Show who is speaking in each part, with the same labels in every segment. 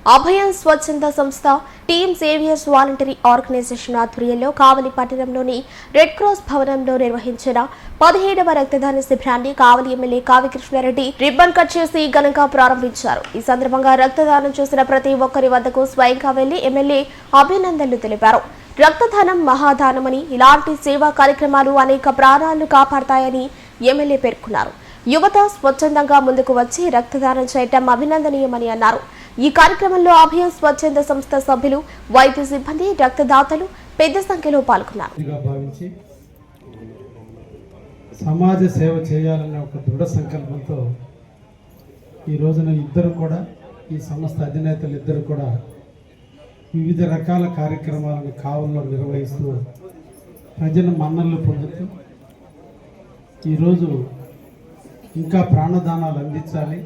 Speaker 1: అభయం స్వచ్ఛంద సంస్థ team saviours voluntary organisation ఆధ్వర్యంలో కావలి పట్టణంలోని రెడ్ క్రాస్ భవనంలో నిర్వహించిన 17వ రక్తదాన శిబిరాన్ని కావలి ఎమ్మెల్యే కావ్యకృష్ణారెడ్డి రిబ్బన్ కట్ చేసి ఘనంగా ప్రారంభించారు. ఈ సందర్భంగా రక్తదానం చేసిన ప్రతి ఒక్కరి వద్దకు స్వయంగా వెళ్లి ఎమ్మెల్యే అభినందనలు తెలిపారు. రక్తదానం మహాదానమని, ఇలాంటి సేవా కార్యక్రమాలు అనేక ప్రాణాలను కాపాడతాయని ఎమ్మెల్యే పేర్కొన్నారు. యువత స్వచ్ఛందంగా ముందుకు వచ్చి రక్తదానం చేయడం అభినందనీయమని అన్నారు. ఈ కార్యక్రమంలో అభయం స్వచ్ఛంద సంస్థ సభ్యులు, వైద్య సిబ్బంది, రక్తదాతలు పెద్ద సంఖ్యలో పాల్గొన్నారు.
Speaker 2: సమాజ సేవ చేయాలనే ఒక దృఢ సంకల్పంతో ఈ రోజున ఇద్దరు కూడా, ఈ సంస్థ అధినేతలు ఇద్దరు కూడా వివిధ రకాల కార్యక్రమాలను కావల్లో నిర్వహిస్తూ ప్రజల మన్ననలు పొందుతూ ఈరోజు ఇంకా ప్రాణదానాలు అందించాలి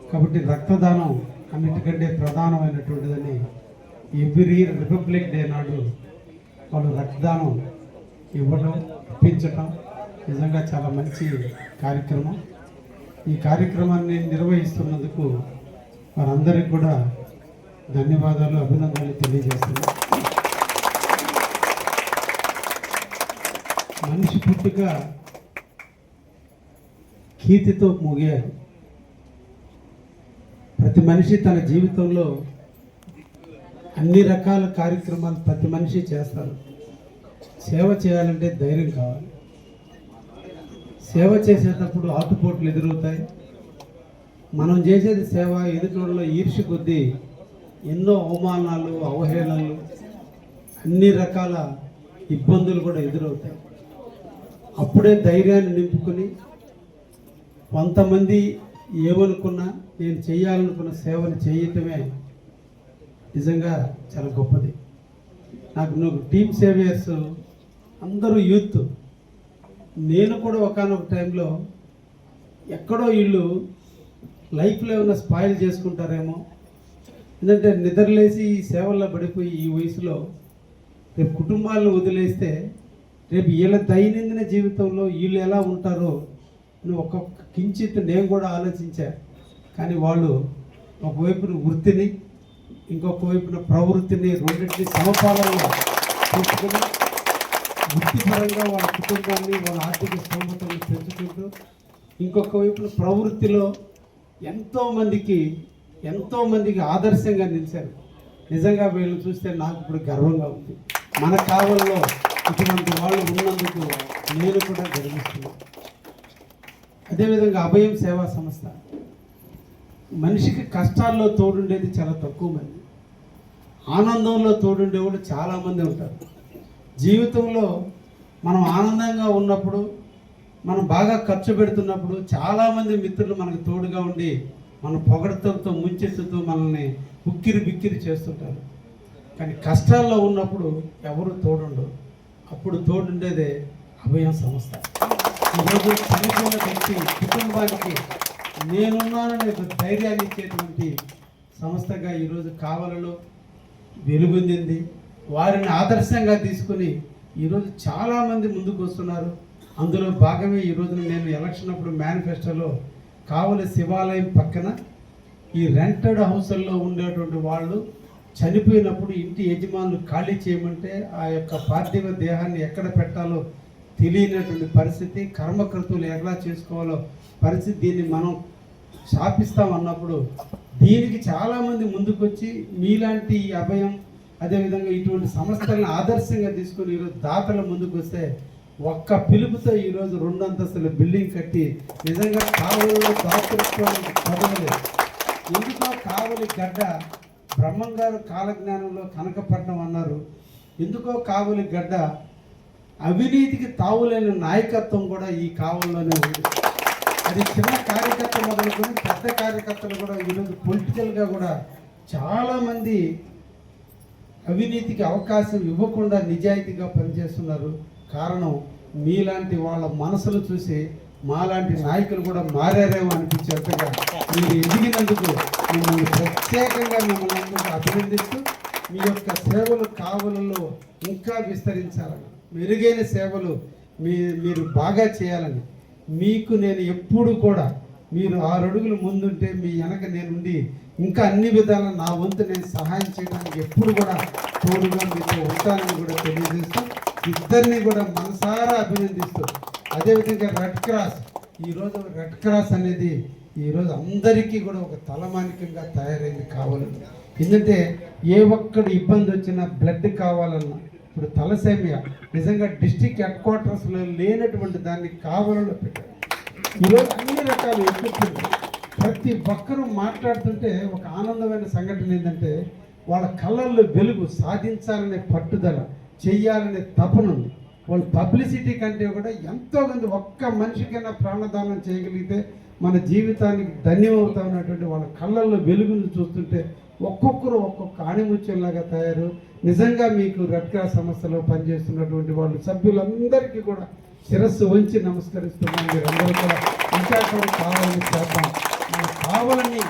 Speaker 2: కాబట్టి రక్తదానం అన్నిటికంటే ప్రధానమైనటువంటిదని ఎవ్రీ రిపబ్లిక్ డే నాడు వాళ్ళు రక్తదానం ఇవ్వడం, ఇప్పించటం నిజంగా చాలా మంచి కార్యక్రమం. ఈ కార్యక్రమాన్ని నిర్వహిస్తున్నందుకు వారందరికీ కూడా ధన్యవాదాలు, అభినందనలు తెలియజేస్తున్నాం. మనిషి పుట్టుక కీర్తితో ముగియాలి. ప్రతి మనిషి తన జీవితంలో అన్ని రకాల కార్యక్రమాలు ప్రతి మనిషి చేస్తారు. సేవ చేయాలంటే ధైర్యం కావాలి. సేవ చేసేటప్పుడు ఆటుపోట్లు ఎదురవుతాయి. మనం చేసేది సేవ, ఎదుటిలో ఈర్ష్య కొద్దీ ఎన్నో అవమానాలు, అవహేళనలు, అన్ని రకాల ఇబ్బందులు కూడా ఎదురవుతాయి. అప్పుడే ధైర్యాన్ని నింపుకొని కొంతమంది ఏమనుకున్నా నేను చేయాలనుకున్న సేవను చేయటమే నిజంగా చాలా గొప్పది. నువ్వు టీమ్ సేవియర్స్ అందరూ యూత్. నేను కూడా ఒకానొక టైంలో ఎక్కడో వీళ్ళు లైఫ్లో ఏమైనా స్పాయిల్ చేసుకుంటారేమో, ఎందుకంటే నిద్రలేసి ఈ సేవల్లో పడిపోయి ఈ వయసులో రేపు కుటుంబాలను వదిలేస్తే రేపు వీళ్ళ దైనందిన జీవితంలో వీళ్ళు ఎలా ఉంటారో ఒక్కొక్క కించిత్ నేను కూడా ఆలోచించా. కానీ వాళ్ళు ఒకవైపున వృత్తిని, ఇంకొక వైపున ప్రవృత్తిని రెండింటిని సమపాలంలో చూసుకుని వృత్తిపరంగా వాళ్ళ కుటుంబాన్ని, వాళ్ళ ఆర్థిక స్తోమతను పెంచుకుంటూ ఇంకొక వైపున ప్రవృత్తిలో ఎంతోమందికి ఆదర్శంగా నిలిచారు. నిజంగా వీళ్ళు చూస్తే నాకు ఇప్పుడు గర్వంగా ఉంది. మన కావల్లో ఇటువంటి వాళ్ళు ఉన్నందుకు నేను కూడా గర్విస్తున్నాను. అదేవిధంగా అభయం సేవా సంస్థ మనిషికి కష్టాల్లో తోడుండేది చాలా తక్కువ మంది, ఆనందంలో తోడుండేవాళ్ళు చాలామంది ఉంటారు. జీవితంలో మనం ఆనందంగా ఉన్నప్పుడు, మనం బాగా ఖర్చు పెడుతున్నప్పుడు చాలామంది మిత్రులు మనకు తోడుగా ఉండి మన పొగడతలతో, ముంచెత్తుతో మనల్ని ఉక్కిరి బిక్కిరి చేస్తుంటారు. కానీ కష్టాల్లో ఉన్నప్పుడు ఎవరు తోడుండరు. అప్పుడు తోడుండేదే అభయం సంస్థ. ఈరోజు చనిపోయిన వ్యక్తి కుటుంబానికి నేనున్నాననే ధైర్యాన్ని ఇచ్చేటువంటి సంస్థగా ఈరోజు కావలలో వెలుగొందింది. వారిని ఆదర్శంగా తీసుకుని ఈరోజు చాలామంది ముందుకు వస్తున్నారు. అందులో భాగమే ఈరోజు నేను ఎలక్షన్ అప్పుడు మేనిఫెస్టోలో కావలి శివాలయం పక్కన ఈ రెంటెడ్ హౌస్ల్లో ఉండేటువంటి వాళ్ళు చనిపోయినప్పుడు ఇంటి యజమానులు ఖాళీ చేయమంటే ఆ యొక్క పార్థివ దేహాన్ని ఎక్కడ పెట్టాలో తెలియనటువంటి పరిస్థితి, కర్మకృతులు ఎలా చేసుకోవాలో పరిస్థితి, దీన్ని మనం శాపిస్తామన్నప్పుడు దీనికి చాలామంది ముందుకొచ్చి మీలాంటి అభయం, అదేవిధంగా ఇటువంటి సంస్థలను ఆదర్శంగా తీసుకొని ఈరోజు దాతల ముందుకు వస్తే ఒక్క పిలుపుతో ఈరోజు 2 అంతస్తుల బిల్డింగ్ కట్టి నిజంగా కావలిలో దాతృత్వానికి చదవలేదు. ఎందుకో కావలి గడ్డ బ్రహ్మంగారు కాలజ్ఞానంలో కనకపట్నం అన్నారు. ఎందుకో కావలి గడ్డ అవినీతికి తావులేని నాయకత్వం కూడా ఈ కావలిలోనే ఉంది. అది చిన్న కార్యకర్త మొదలుకొని పెద్ద కార్యకర్తలు కూడా ఈరోజు పొలిటికల్గా కూడా చాలామంది అవినీతికి అవకాశం ఇవ్వకుండా నిజాయితీగా పనిచేస్తున్నారు. కారణం మీలాంటి వాళ్ళ మనసులు చూసి మాలాంటి నాయకులు కూడా మారారేమో అనిపించేట్టుగా మీరు ఎదిగినందుకు మిమ్మల్ని ప్రత్యేకంగా మిమ్మల్ని అభినందిస్తూ మీ యొక్క సేవలు కావలలో ఇంకా విస్తరించాలని, మెరుగైన సేవలు మీరు బాగా చేయాలని మీకు నేను ఎప్పుడు కూడా మీరు 6 అడుగులు ముందుంటే మీ వెనక నేనుండి ఇంకా అన్ని విధాల నా వంతు నేను సహాయం చేయడానికి ఎప్పుడు కూడా తోడుగా మీతో ఉంటానని కూడా తెలియజేస్తూ ఇద్దరిని కూడా మనసారా అభినందిస్తూ అదేవిధంగా రెడ్ క్రాస్ ఈరోజు రెడ్ క్రాస్ అనేది ఈరోజు అందరికీ కూడా ఒక తలమానికంగా తయారైంది కావాలని. ఎందుకంటే ఏ ఒక్కడు ఇబ్బంది వచ్చినా బ్లడ్ కావాలన్నా ఇప్పుడు తలసేమియా నిజంగా డిస్టిక్ హెడ్ క్వార్టర్స్లో లేనటువంటి దాన్ని కావాలలో పెట్టారు. ఈరోజు అన్ని రకాల ఎక్విప్మెంట్ ప్రతి ఒక్కరూ మాట్లాడుతుంటే ఒక ఆనందమైన సంఘటన ఏంటంటే వాళ్ళ కళ్ళల్లో వెలుగు, సాధించాలనే పట్టుదల, చెయ్యాలనే తపన ఉంది. వాళ్ళు పబ్లిసిటీ కంటే కూడా ఎంతో మంది ఒక్క మనిషికైనా ప్రాణదానం చేయగలిగితే మన జీవితానికి ధన్యమవుతామన్నటువంటి వాళ్ళ కళ్ళల్లో వెలుగును చూస్తుంటే ఒక్కొక్కరు ఒక్కొక్క ఆణిముత్యంలాగా తయారు. నిజంగా మీకు రెడ్ క్రాస్ సంస్థలో పనిచేస్తున్నటువంటి వాళ్ళు సభ్యులందరికీ కూడా శిరస్సు వంచి నమస్కరిస్తున్నాం. మీరందరూ కూడా ఇంకా కూడా కావాలని చేద్దాం. మన కావాలని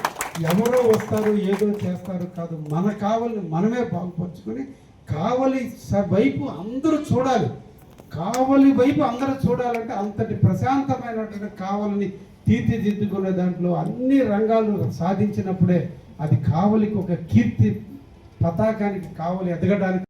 Speaker 2: ఎవరో వస్తారు ఏదో చేస్తారు కాదు, మన కావాలని మనమే బాగుపరుచుకొని కావలి వైపు అందరూ చూడాలి. కావలి వైపు అందరూ చూడాలంటే అంతటి ప్రశాంతమైనటువంటి కావలిని తీర్చిదిద్దుకునే దాంట్లో అన్ని రంగాలు సాధించినప్పుడే అది కావలికి ఒక కీర్తి పతాకానికి కావలి ఎదగడానికి